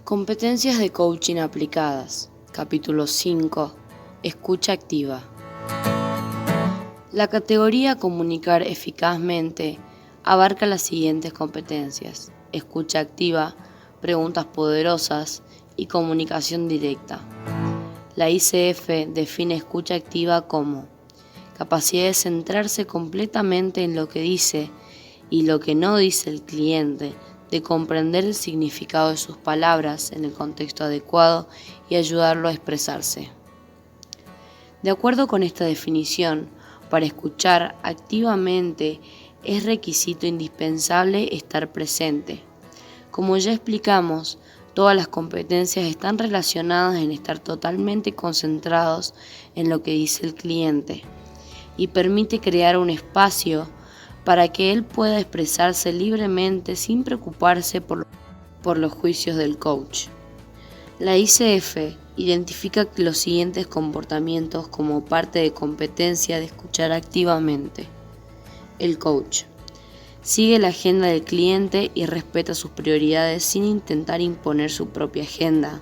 Competencias de coaching aplicadas. Capítulo 5. Escucha activa. La categoría comunicar eficazmente abarca las siguientes competencias: escucha activa, preguntas poderosas y comunicación directa. La ICF define escucha activa como capacidad de centrarse completamente en lo que dice y lo que no dice el cliente, de comprender el significado de sus palabras en el contexto adecuado y ayudarlo a expresarse. De acuerdo con esta definición, para escuchar activamente es requisito indispensable estar presente. Como ya explicamos, todas las competencias están relacionadas en estar totalmente concentrados en lo que dice el cliente y permite crear un espacio para que él pueda expresarse libremente sin preocuparse por los juicios del coach. La ICF identifica los siguientes comportamientos como parte de competencia de escuchar activamente. El coach sigue la agenda del cliente y respeta sus prioridades sin intentar imponer su propia agenda.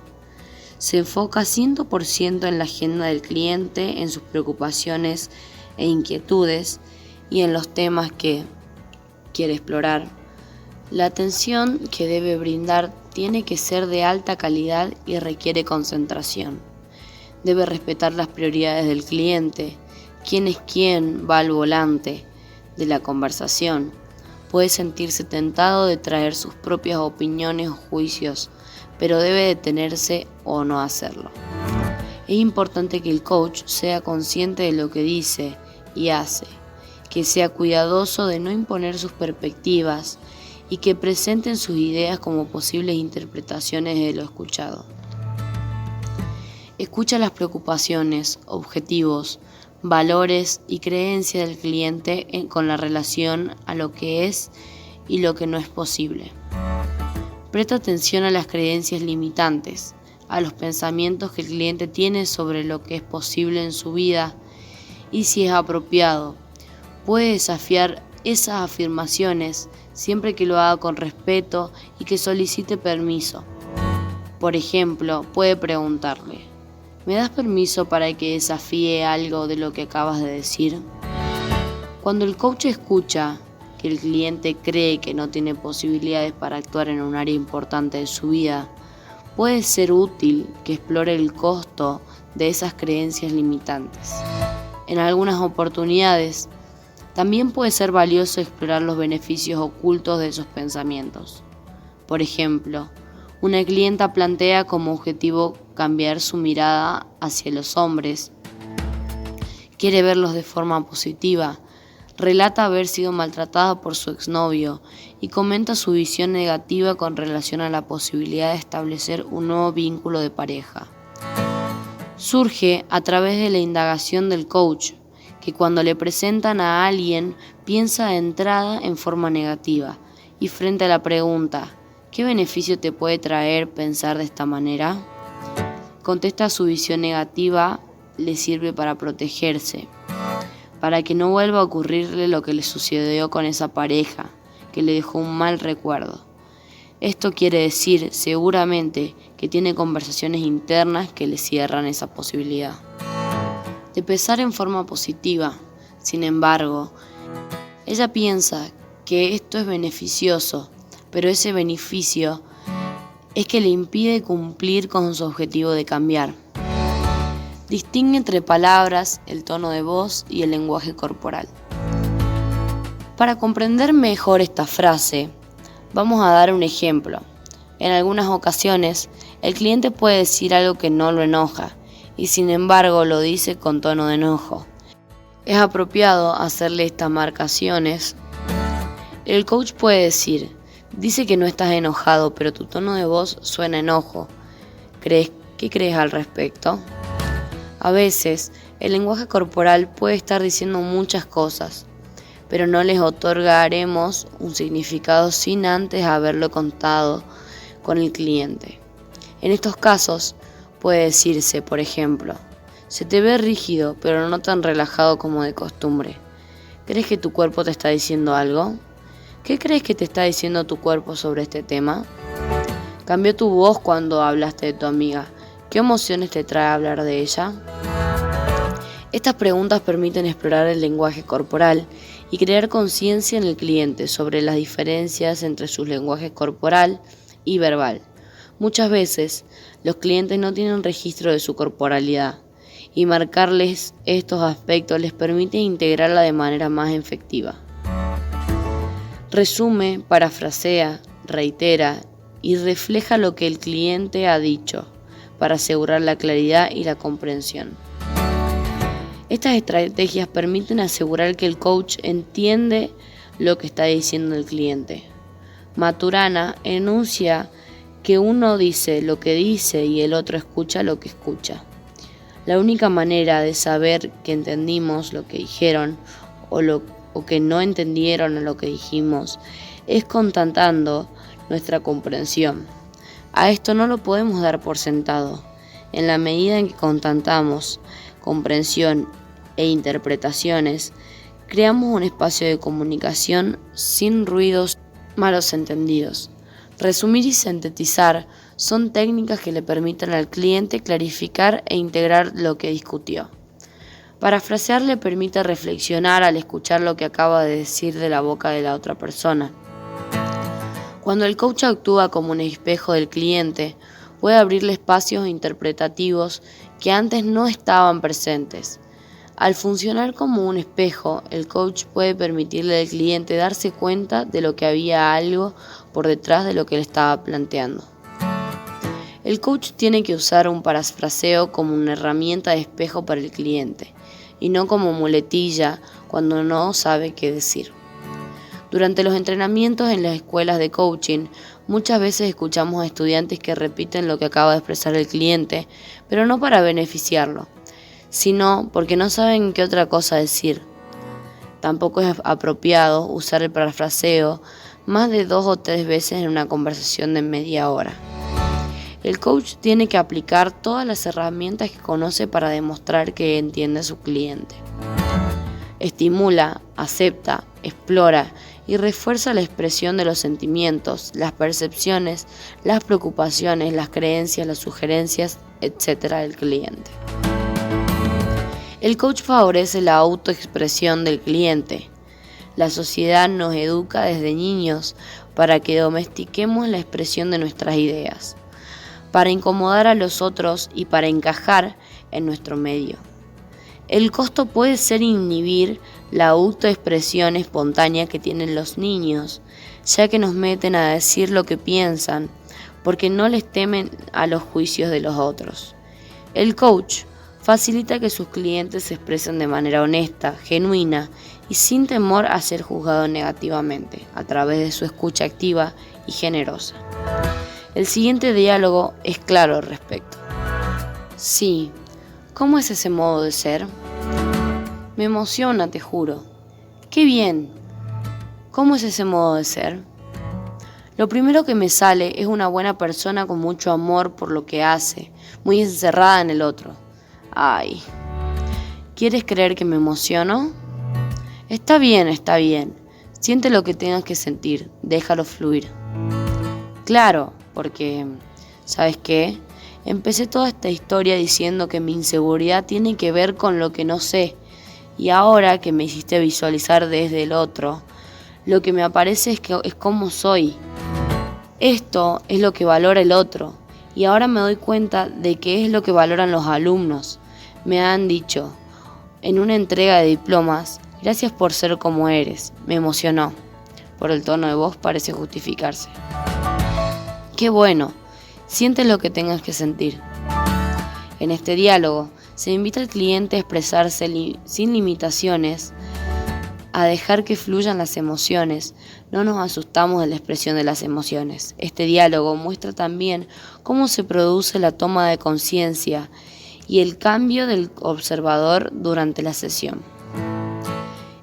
Se enfoca 100% en la agenda del cliente, en sus preocupaciones e inquietudes y en los temas que quiere explorar. La atención que debe brindar tiene que ser de alta calidad y requiere concentración. Debe respetar las prioridades del cliente, quién es quién va al volante de la conversación. Puede sentirse tentado de traer sus propias opiniones o juicios, pero debe detenerse o no hacerlo. Es importante que el coach sea consciente de lo que dice y hace, que sea cuidadoso de no imponer sus perspectivas y que presenten sus ideas como posibles interpretaciones de lo escuchado. Escucha las preocupaciones, objetivos, valores y creencias del cliente con la relación a lo que es y lo que no es posible. Presta atención a las creencias limitantes, a los pensamientos que el cliente tiene sobre lo que es posible en su vida y, si es apropiado, puede desafiar esas afirmaciones siempre que lo haga con respeto y que solicite permiso. Por ejemplo, puede preguntarle: ¿me das permiso para que desafíe algo de lo que acabas de decir? Cuando el coach escucha que el cliente cree que no tiene posibilidades para actuar en un área importante de su vida, puede ser útil que explore el costo de esas creencias limitantes. En algunas oportunidades, también puede ser valioso explorar los beneficios ocultos de esos pensamientos. Por ejemplo, una clienta plantea como objetivo cambiar su mirada hacia los hombres. Quiere verlos de forma positiva, relata haber sido maltratada por su exnovio y comenta su visión negativa con relación a la posibilidad de establecer un nuevo vínculo de pareja. Surge a través de la indagación del coach, que cuando le presentan a alguien piensa de entrada en forma negativa y frente a la pregunta ¿qué beneficio te puede traer pensar de esta manera?, contesta su visión negativa le sirve para protegerse, para que no vuelva a ocurrirle lo que le sucedió con esa pareja, que le dejó un mal recuerdo. Esto quiere decir seguramente que tiene conversaciones internas que le cierran esa posibilidad de pensar en forma positiva. Sin embargo, ella piensa que esto es beneficioso, pero ese beneficio es que le impide cumplir con su objetivo de cambiar. Distingue entre palabras, el tono de voz y el lenguaje corporal. Para comprender mejor esta frase, vamos a dar un ejemplo. En algunas ocasiones, el cliente puede decir algo que no lo enoja, y sin embargo lo dice con tono de enojo. Es apropiado hacerle estas marcaciones. El coach puede decir: dice que no estás enojado, pero tu tono de voz suena a enojo. ¿Qué crees al respecto? A veces, el lenguaje corporal puede estar diciendo muchas cosas, pero no les otorgaremos un significado sin antes haberlo contado con el cliente. En estos casos, puede decirse, por ejemplo: se te ve rígido, pero no tan relajado como de costumbre. ¿Crees que tu cuerpo te está diciendo algo? ¿Qué crees que te está diciendo tu cuerpo sobre este tema? ¿Cambió tu voz cuando hablaste de tu amiga? ¿Qué emociones te trae hablar de ella? Estas preguntas permiten explorar el lenguaje corporal y crear conciencia en el cliente sobre las diferencias entre su lenguaje corporal y verbal. Muchas veces, los clientes no tienen registro de su corporalidad y marcarles estos aspectos les permite integrarla de manera más efectiva. Resume, parafrasea, reitera y refleja lo que el cliente ha dicho para asegurar la claridad y la comprensión. Estas estrategias permiten asegurar que el coach entiende lo que está diciendo el cliente. Maturana enuncia que uno dice lo que dice y el otro escucha lo que escucha. La única manera de saber que entendimos lo que dijeron o que no entendieron lo que dijimos es constatando nuestra comprensión. A esto no lo podemos dar por sentado. En la medida en que constatamos comprensión e interpretaciones, creamos un espacio de comunicación sin ruidos malos entendidos. Resumir y sintetizar son técnicas que le permiten al cliente clarificar e integrar lo que discutió. Parafrasear le permite reflexionar al escuchar lo que acaba de decir de la boca de la otra persona. Cuando el coach actúa como un espejo del cliente, puede abrirle espacios interpretativos que antes no estaban presentes. Al funcionar como un espejo, el coach puede permitirle al cliente darse cuenta de lo que había algo por detrás de lo que le estaba planteando. El coach tiene que usar un parafraseo como una herramienta de espejo para el cliente y no como muletilla cuando no sabe qué decir. Durante los entrenamientos en las escuelas de coaching, muchas veces escuchamos a estudiantes que repiten lo que acaba de expresar el cliente, pero no para beneficiarlo, sino porque no saben qué otra cosa decir. Tampoco es apropiado usar el parafraseo más de 2 o 3 veces en una conversación de media hora. El coach tiene que aplicar todas las herramientas que conoce para demostrar que entiende a su cliente. Estimula, acepta, explora y refuerza la expresión de los sentimientos, las percepciones, las preocupaciones, las creencias, las sugerencias, etc. del cliente. El coach favorece la autoexpresión del cliente. La sociedad nos educa desde niños para que domestiquemos la expresión de nuestras ideas, para incomodar a los otros y para encajar en nuestro medio. El costo puede ser inhibir la autoexpresión espontánea que tienen los niños, ya que nos meten a decir lo que piensan, porque no les temen a los juicios de los otros. El coach facilita que sus clientes se expresen de manera honesta, genuina y sin temor a ser juzgado negativamente, a través de su escucha activa y generosa. El siguiente diálogo es claro al respecto. Sí, ¿cómo es ese modo de ser? Me emociona, te juro. ¡Qué bien! ¿Cómo es ese modo de ser? Lo primero que me sale es una buena persona con mucho amor por lo que hace, muy encerrada en el otro. Ay, ¿quieres creer que me emociono? Está bien, está bien. Siente lo que tengas que sentir, déjalo fluir. Claro, porque, ¿sabes qué? Empecé toda esta historia diciendo que mi inseguridad tiene que ver con lo que no sé, y ahora que me hiciste visualizar desde el otro, lo que me aparece es cómo soy. Esto es lo que valora el otro, y ahora me doy cuenta de que es lo que valoran los alumnos. Me han dicho, en una entrega de diplomas, gracias por ser como eres. Me emocionó. Por el tono de voz parece justificarse. Qué bueno, siente lo que tengas que sentir. En este diálogo, se invita al cliente a expresarse sin limitaciones, a dejar que fluyan las emociones. No nos asustamos de la expresión de las emociones. Este diálogo muestra también cómo se produce la toma de conciencia y el cambio del observador durante la sesión.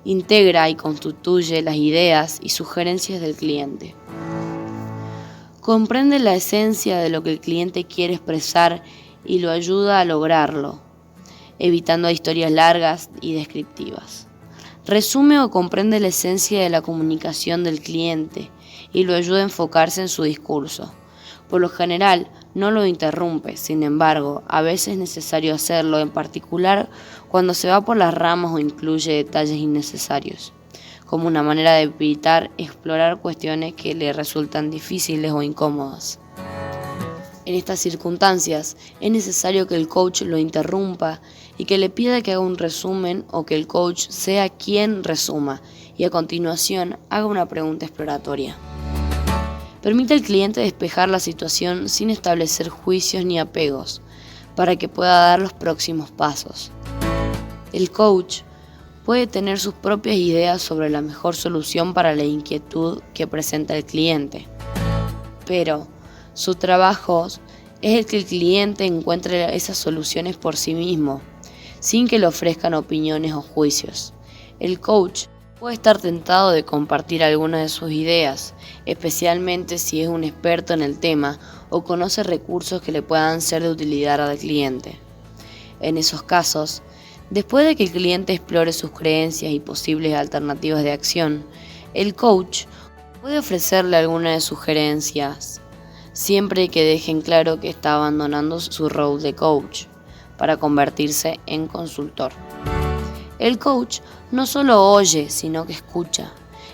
Integra y constituye las ideas y sugerencias del cliente. Comprende la esencia de lo que el cliente quiere expresar y lo ayuda a lograrlo, evitando historias largas y descriptivas. Resume o comprende la esencia de la comunicación del cliente y lo ayuda a enfocarse en su discurso. Por lo general, no lo interrumpe, sin embargo, a veces es necesario hacerlo, en particular cuando se va por las ramas o incluye detalles innecesarios, como una manera de evitar explorar cuestiones que le resultan difíciles o incómodas. En estas circunstancias, es necesario que el coach lo interrumpa y que le pida que haga un resumen o que el coach sea quien resuma y a continuación haga una pregunta exploratoria. Permite al cliente despejar la situación sin establecer juicios ni apegos, para que pueda dar los próximos pasos. El coach puede tener sus propias ideas sobre la mejor solución para la inquietud que presenta el cliente, pero su trabajo es el que el cliente encuentre esas soluciones por sí mismo, sin que le ofrezcan opiniones o juicios. El coach puede estar tentado de compartir algunas de sus ideas, especialmente si es un experto en el tema o conoce recursos que le puedan ser de utilidad al cliente. En esos casos, después de que el cliente explore sus creencias y posibles alternativas de acción, el coach puede ofrecerle algunas de sus sugerencias, siempre que dejen claro que está abandonando su rol de coach para convertirse en consultor. El coach no solo oye, sino que escucha.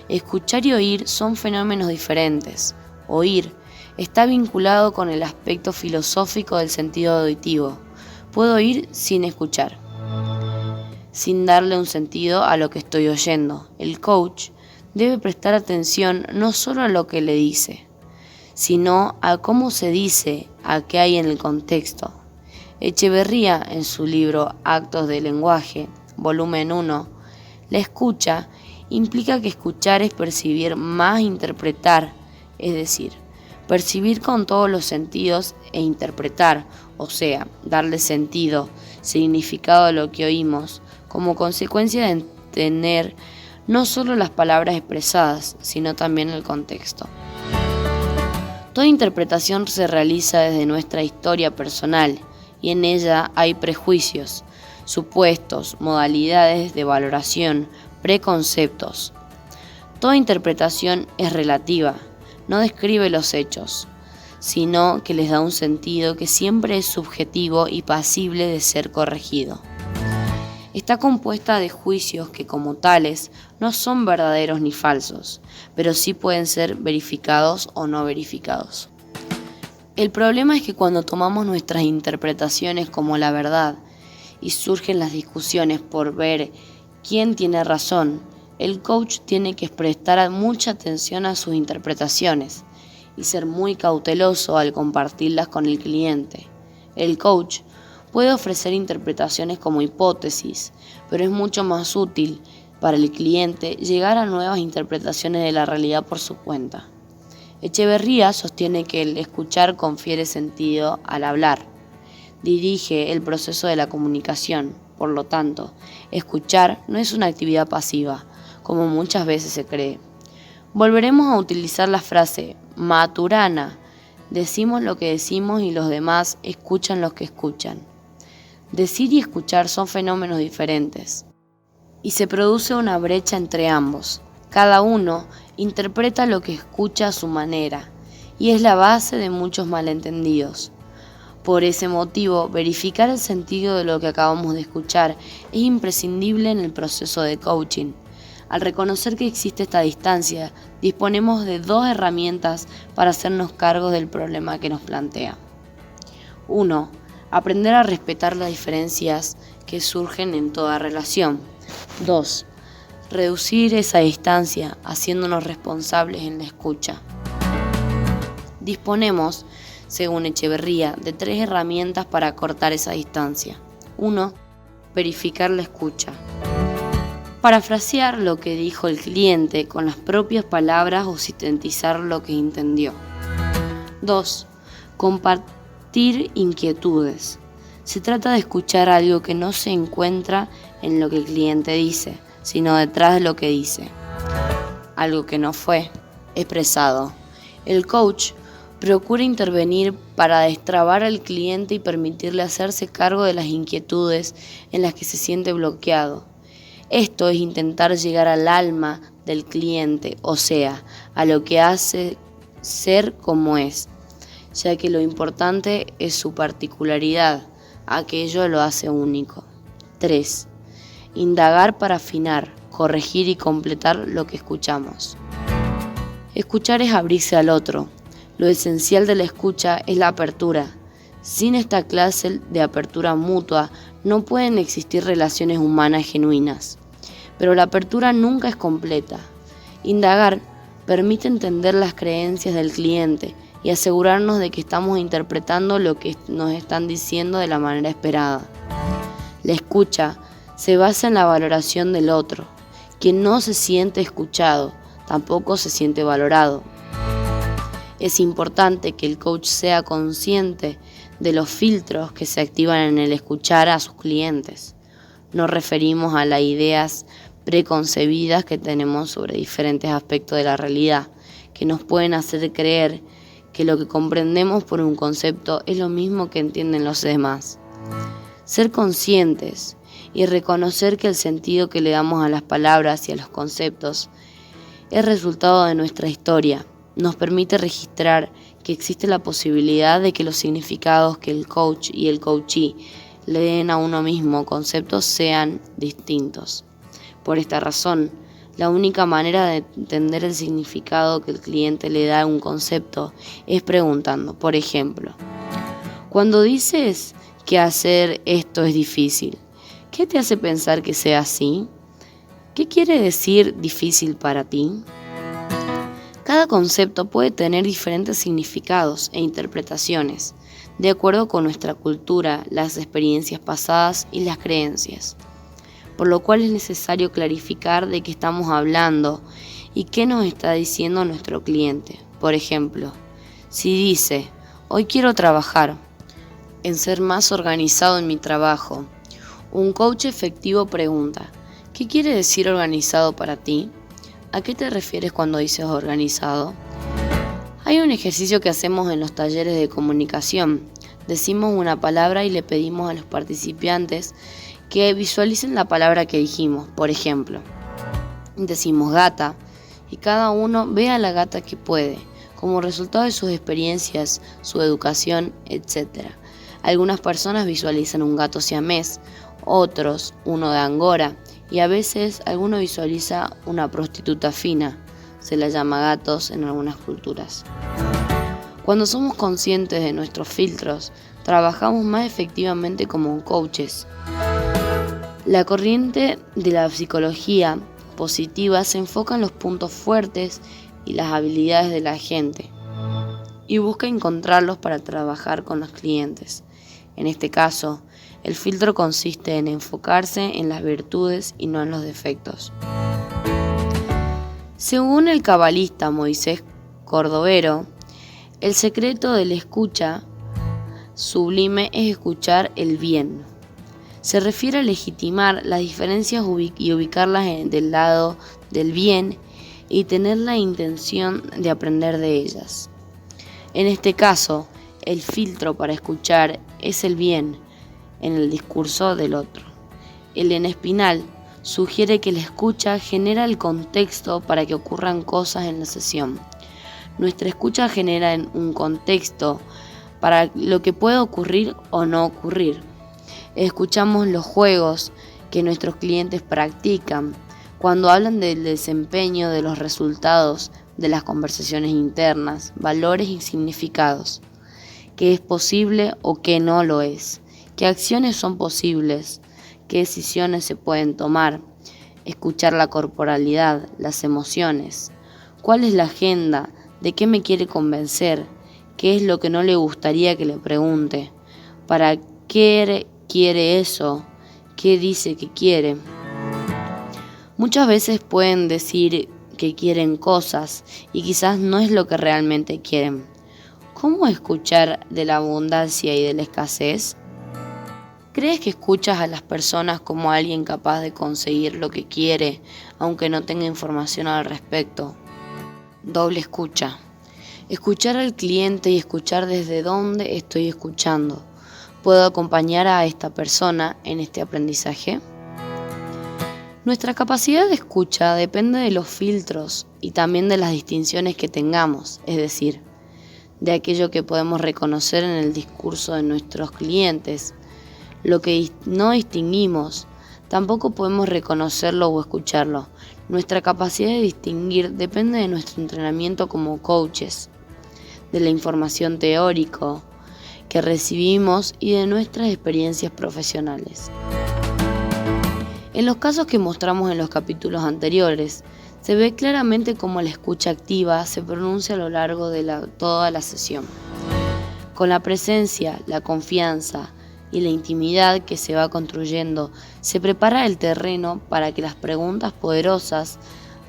Escuchar y oír son fenómenos diferentes. Oír está vinculado con el aspecto filosófico del sentido auditivo. Puedo oír sin escuchar, sin darle un sentido a lo que estoy oyendo. El coach debe prestar atención no solo a lo que le dice, sino a cómo se dice, a qué hay en el contexto. Echeverría, en su libro Actos del lenguaje, volumen 1, la escucha implica que escuchar es percibir más interpretar, es decir, percibir con todos los sentidos e interpretar, o sea, darle sentido, significado a lo que oímos, como consecuencia de entender no solo las palabras expresadas, sino también el contexto. Toda interpretación se realiza desde nuestra historia personal y en ella hay prejuicios, supuestos, modalidades de valoración, preconceptos. Toda interpretación es relativa, no describe los hechos, sino que les da un sentido que siempre es subjetivo y pasible de ser corregido. Está compuesta de juicios que como tales no son verdaderos ni falsos, pero sí pueden ser verificados o no verificados. El problema es que cuando tomamos nuestras interpretaciones como la verdad y surgen las discusiones por ver quién tiene razón, el coach tiene que prestar mucha atención a sus interpretaciones y ser muy cauteloso al compartirlas con el cliente. El coach puede ofrecer interpretaciones como hipótesis, pero es mucho más útil para el cliente llegar a nuevas interpretaciones de la realidad por su cuenta. Echeverría sostiene que el escuchar confiere sentido al hablar, dirige el proceso de la comunicación. Por lo tanto, escuchar no es una actividad pasiva, como muchas veces se cree. Volveremos a utilizar la frase Maturana: decimos lo que decimos y los demás escuchan lo que escuchan. Decir y escuchar son fenómenos diferentes, y se produce una brecha entre ambos. Cada uno interpreta lo que escucha a su manera, y es la base de muchos malentendidos. Por ese motivo, verificar el sentido de lo que acabamos de escuchar es imprescindible en el proceso de coaching. Al reconocer que existe esta distancia, disponemos de dos herramientas para hacernos cargo del problema que nos plantea. 1. Aprender a respetar las diferencias que surgen en toda relación. 2. Reducir esa distancia haciéndonos responsables en la escucha. Disponemos, según Echeverría, de 3 herramientas para acortar esa distancia. 1. Verificar la escucha. Parafrasear lo que dijo el cliente con las propias palabras o sintetizar lo que entendió. 2. Compartir inquietudes. Se trata de escuchar algo que no se encuentra en lo que el cliente dice, sino detrás de lo que dice, algo que no fue expresado. El coach procura intervenir para destrabar al cliente y permitirle hacerse cargo de las inquietudes en las que se siente bloqueado. Esto es intentar llegar al alma del cliente, o sea, a lo que hace ser como es, ya que lo importante es su particularidad, aquello lo hace único. 3. Indagar para afinar, corregir y completar lo que escuchamos. Escuchar es abrirse al otro. Lo esencial de la escucha es la apertura. Sin esta clase de apertura mutua no pueden existir relaciones humanas genuinas. Pero la apertura nunca es completa. Indagar permite entender las creencias del cliente y asegurarnos de que estamos interpretando lo que nos están diciendo de la manera esperada. La escucha se basa en la valoración del otro. Quien no se siente escuchado, tampoco se siente valorado. Es importante que el coach sea consciente de los filtros que se activan en el escuchar a sus clientes. Nos referimos a las ideas preconcebidas que tenemos sobre diferentes aspectos de la realidad, que nos pueden hacer creer que lo que comprendemos por un concepto es lo mismo que entienden los demás. Ser conscientes y reconocer que el sentido que le damos a las palabras y a los conceptos es resultado de nuestra historia. Nos permite registrar que existe la posibilidad de que los significados que el coach y el coachee le den a uno mismo conceptos sean distintos. Por esta razón, la única manera de entender el significado que el cliente le da a un concepto es preguntando. Por ejemplo, cuando dices que hacer esto es difícil, ¿qué te hace pensar que sea así? ¿Qué quiere decir difícil para ti? Cada concepto puede tener diferentes significados e interpretaciones, de acuerdo con nuestra cultura, las experiencias pasadas y las creencias, por lo cual es necesario clarificar de qué estamos hablando y qué nos está diciendo nuestro cliente. Por ejemplo, si dice, hoy quiero trabajar en ser más organizado en mi trabajo, un coach efectivo pregunta, ¿qué quiere decir organizado para ti? ¿A qué te refieres cuando dices organizado? Hay un ejercicio que hacemos en los talleres de comunicación. Decimos una palabra y le pedimos a los participantes que visualicen la palabra que dijimos. Por ejemplo, decimos gata y cada uno ve a la gata que puede, como resultado de sus experiencias, su educación, etc. Algunas personas visualizan un gato siamés, otros uno de Angora, y a veces alguno visualiza una prostituta fina, se la llama gatos en algunas culturas. Cuando somos conscientes de nuestros filtros, trabajamos más efectivamente como coaches. La corriente de la psicología positiva se enfoca en los puntos fuertes y las habilidades de la gente y busca encontrarlos para trabajar con los clientes. En este caso, el filtro consiste en enfocarse en las virtudes y no en los defectos. Según el cabalista Moisés Cordovero, el secreto de la escucha sublime es escuchar el bien. Se refiere a legitimar las diferencias y ubicarlas del lado del bien y tener la intención de aprender de ellas. En este caso, el filtro para escuchar es el bien en el discurso del otro. Elena Espinal sugiere que la escucha genera el contexto para que ocurran cosas en la sesión. Nuestra escucha genera un contexto para lo que puede ocurrir o no ocurrir. Escuchamos los juegos que nuestros clientes practican cuando hablan del desempeño, de los resultados, de las conversaciones internas, valores y significados, qué es posible o qué no lo es, qué acciones son posibles, qué decisiones se pueden tomar, escuchar la corporalidad, las emociones, cuál es la agenda, de qué me quiere convencer, qué es lo que no le gustaría que le pregunte, para qué quiere eso, qué dice que quiere. Muchas veces pueden decir que quieren cosas y quizás no es lo que realmente quieren. ¿Cómo escuchar de la abundancia y de la escasez? ¿Crees que escuchas a las personas como alguien capaz de conseguir lo que quiere, aunque no tenga información al respecto? Doble escucha. Escuchar al cliente y escuchar desde dónde estoy escuchando. ¿Puedo acompañar a esta persona en este aprendizaje? Nuestra capacidad de escucha depende de los filtros y también de las distinciones que tengamos, es decir, de aquello que podemos reconocer en el discurso de nuestros clientes. Lo que no distinguimos, tampoco podemos reconocerlo o escucharlo. Nuestra capacidad de distinguir depende de nuestro entrenamiento como coaches, de la información teórica que recibimos y de nuestras experiencias profesionales. En los casos que mostramos en los capítulos anteriores, se ve claramente cómo la escucha activa se pronuncia a lo largo de toda la sesión. Con la presencia, la confianza y la intimidad que se va construyendo, se prepara el terreno para que las preguntas poderosas,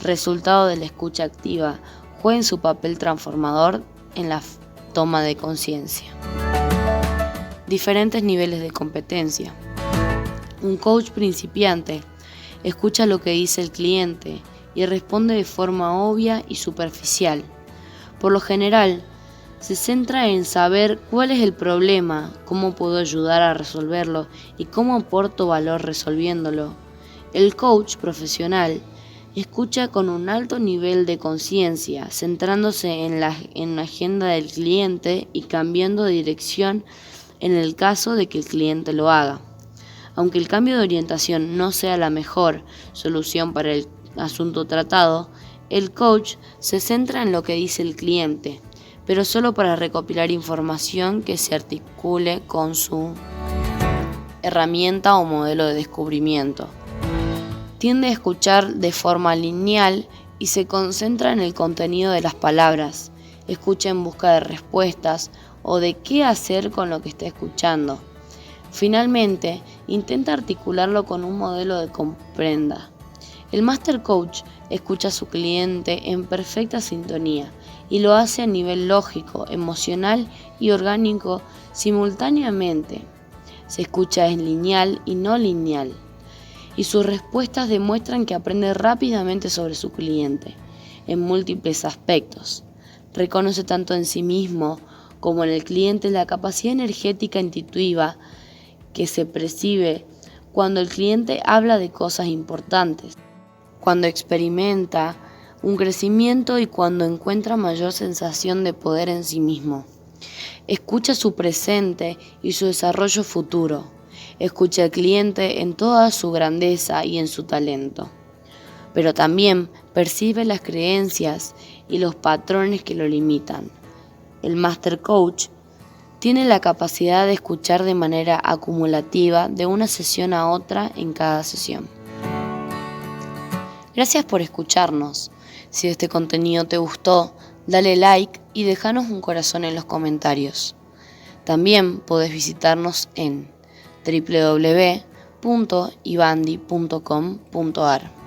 resultado de la escucha activa, jueguen su papel transformador en la toma de conciencia. Diferentes niveles de competencia. Un coach principiante escucha lo que dice el cliente y responde de forma obvia y superficial. Por lo general, se centra en saber cuál es el problema, cómo puedo ayudar a resolverlo y cómo aporto valor resolviéndolo. El coach profesional escucha con un alto nivel de conciencia, centrándose en la agenda del cliente y cambiando de dirección en el caso de que el cliente lo haga. Aunque el cambio de orientación no sea la mejor solución para el asunto tratado, el coach se centra en lo que dice el cliente, pero solo para recopilar información que se articule con su herramienta o modelo de descubrimiento. Tiende a escuchar de forma lineal y se concentra en el contenido de las palabras. Escucha en busca de respuestas o de qué hacer con lo que está escuchando. Finalmente, intenta articularlo con un modelo de comprenda. El Master Coach escucha a su cliente en perfecta sintonía y lo hace a nivel lógico, emocional y orgánico simultáneamente. Se escucha en lineal y no lineal, y sus respuestas demuestran que aprende rápidamente sobre su cliente, en múltiples aspectos. Reconoce tanto en sí mismo como en el cliente la capacidad energética intuitiva que se percibe cuando el cliente habla de cosas importantes, cuando experimenta un crecimiento y cuando encuentra mayor sensación de poder en sí mismo. Escucha su presente y su desarrollo futuro. Escucha al cliente en toda su grandeza y en su talento. Pero también percibe las creencias y los patrones que lo limitan. El Master Coach tiene la capacidad de escuchar de manera acumulativa de una sesión a otra en cada sesión. Gracias por escucharnos. Si este contenido te gustó, dale like y déjanos un corazón en los comentarios. También podés visitarnos en www.ibandi.com.ar.